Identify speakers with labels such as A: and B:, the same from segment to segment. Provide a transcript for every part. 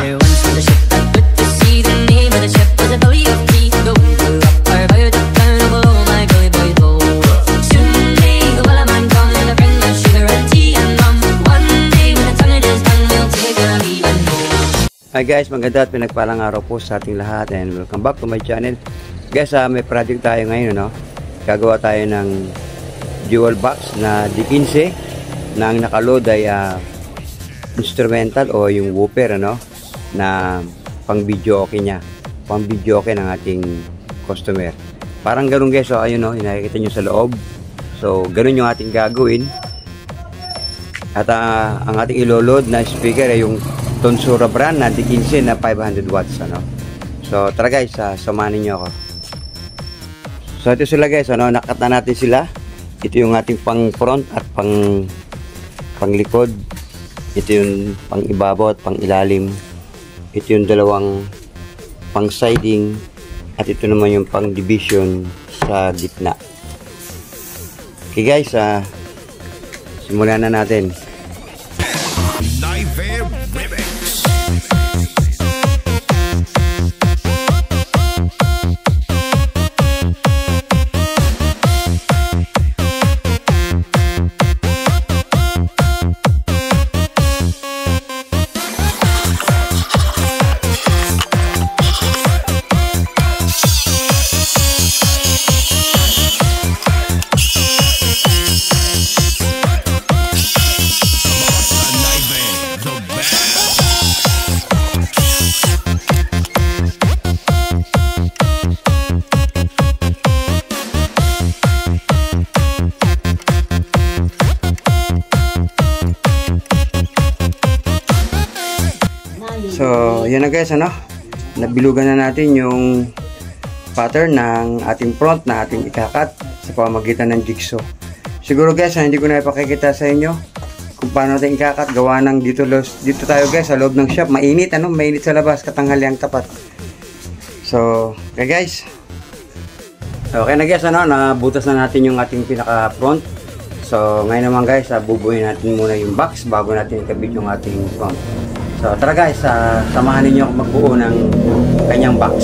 A: There once was a ship that put to sea. The name of the ship was a belly of tea. The wind blew up our bow, up down, oh below my belly boy blow. Soon may the wellerman come to bring us sugar and tea and rum. One day when the tonnage is done, we'll take our leave and go.
B: Hi guys, maganda at pinagpalang araw po sa ating lahat and welcome back to my channel. Guys, may project tayo ngayon, no? Gagawa tayo ng dual box na D15 na ang nakaload ay instrumental o yung woofer, ano, na pang video okay niya, pang video okay ng ating customer. Parang ganun guys, so ayun, no, nakikita nyo sa loob. So ganun yung ating gagawin. At ang ating iloload na speaker ay yung Tonsura brand na D15 na 500 watts, ano. So tara guys, samahan niyo ako. So ito sila guys, ano, nakata natin sila. Ito yung ating pang front at pang likod. Ito yung pang ibabaw at pang ilalim. Ito yung dalawang pang siding. At ito naman yung pang division sa gitna. Okay guys, simulan na natin. So, yan na guys, ano, nabilugan na natin yung pattern ng ating front na ating ikakat sa pamamagitan ng jigsaw. Siguro guys, hindi ko na ipakikita sa inyo kung paano natin ikakat. Gawa ng dito tayo guys, sa loob ng shop. Mainit, ano, mainit sa labas, katanghaliang tapat. So, okay guys. Okay na guys, ano, nabutas na natin yung ating pinaka front. So, ngayon naman guys, bubuin natin muna yung box bago natin ikabit yung ating front. So tara guys, samahan ninyo ako magbuo ng kanyang box.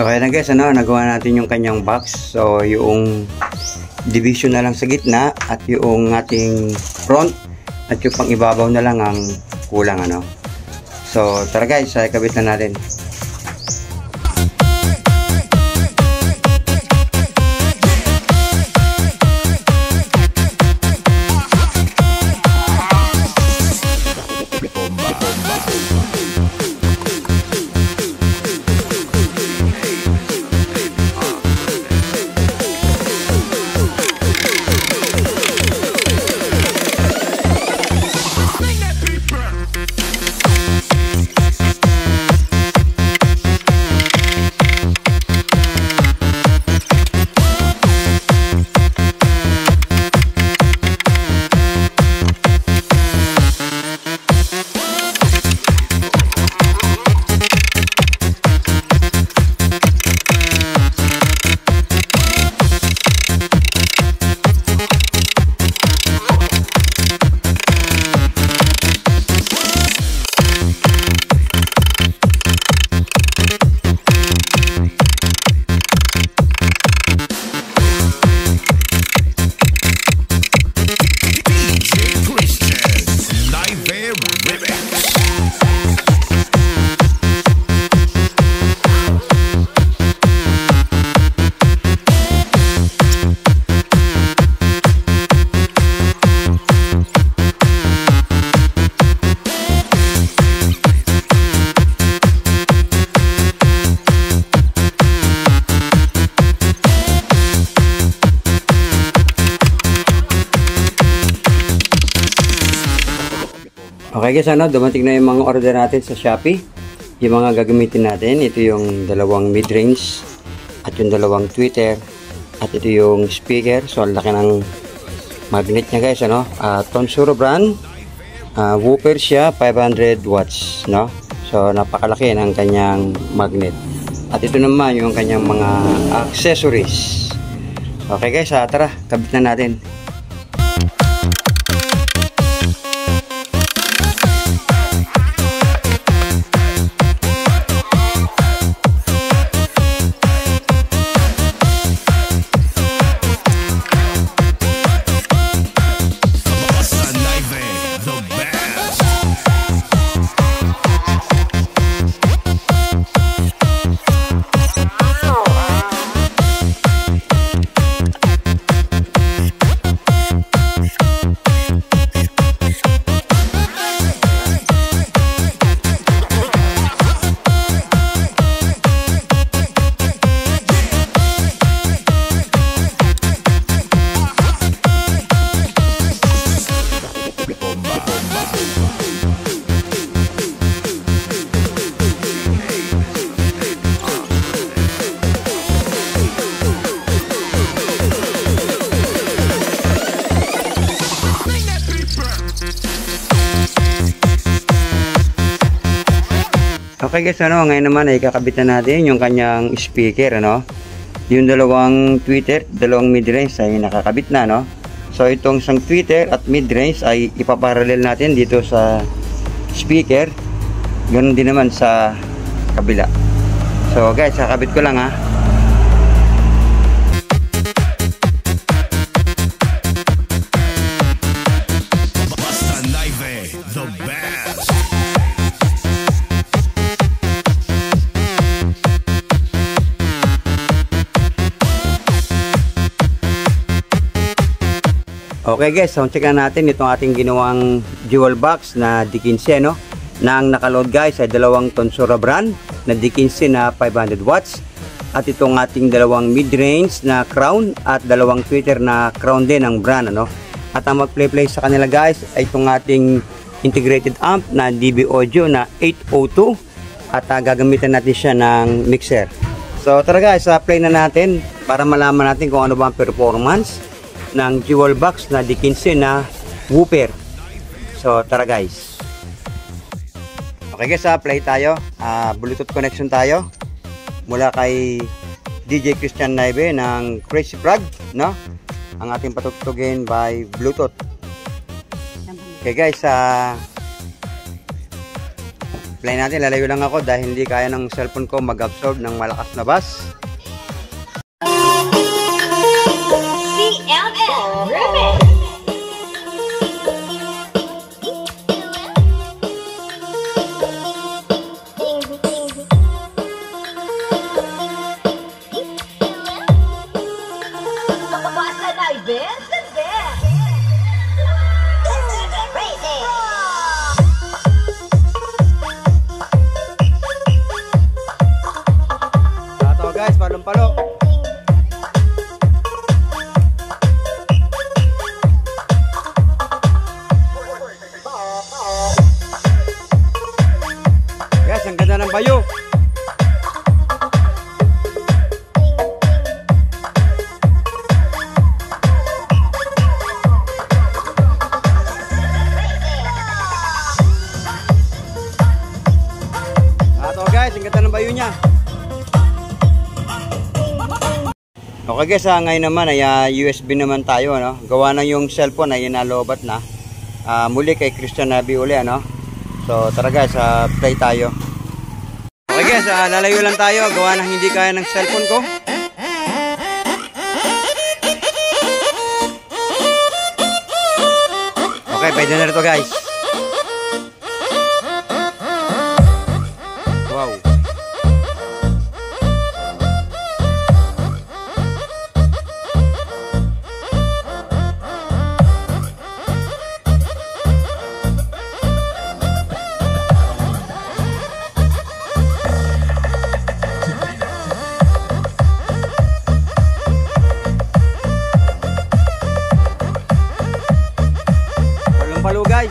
B: Okay na guys, ano, nagawa natin yung kanyang box. So yung division na lang sa gitna at yung ating front at yung pang ibabaw na lang ang kulang, ano. So tara guys, ikabit na natin. Okay guys, dumating na yung mga order natin sa Shopee. Yung mga gagamitin natin, ito yung dalawang mid-range at yung dalawang tweeter at ito yung speaker. So ang laki ng magnet niya guys, Tonsuro brand, woofer siya, 500 watts, no? So napakalaki ng kanyang magnet. At ito naman yung kanyang mga accessories. Okay guys, tara, kabit na natin. Okay guys, ngayon naman ay kakabit na natin yung kanyang speaker, Yung dalawang tweeter, dalawang mid-range ay nakakabit na, So itong isang tweeter at mid-range ay ipaparallel natin dito sa speaker. Ganun din naman sa kabila. So guys, kakabit ko lang
C: The best.
B: Okay guys, sound check na natin itong ating ginawang dual box na D15, na ang nakaload guys ay dalawang Tonsuro brand na D15 na 500 watts at itong ating dalawang mid-range na crown at dalawang tweeter na crown din ng brand, At ang mag-play sa kanila guys ay itong ating integrated amp na DB Audio na 802 at gagamitan natin siya ng mixer. So tara guys, play na natin para malaman natin kung ano ba ang performance ng dual box na D15 na woofer. So tara guys. Okay guys, play tayo. Bluetooth connection tayo mula kay DJ Christian Naive ng Crazy Frog, ang ating patutugin by Bluetooth. Okay guys, play natin. Lalayo lang ako dahil hindi kaya ng cellphone ko mag-absorb ng malakas na bass. Guys, palong-palo. Guys, ang ganda ng bayo. Ito guys, ang ganda ng bayo niya. Okay guys, ngayon naman ay USB naman tayo, Gawa na yung cellphone ay nalobat na. Muli kay Christian Naive uli, So tara guys, play tayo. Okay guys, lalayo lang tayo. Gawa na hindi kaya ng cellphone ko. Okay, pwede na rito guys. Wow. Palong-palo guys.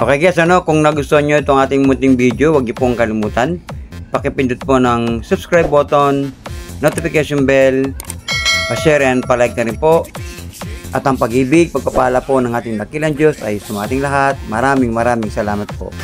B: Okay guys, kung nagustuhan nyo itong ating munting video, huwag niyo pong kalimutan. Pakipindot po ng subscribe button, notification bell, pa-share and pa-like na rin po. At ang pag-ibig, pagpapala po ng ating dakilang Diyos ay sumating lahat. Maraming salamat po.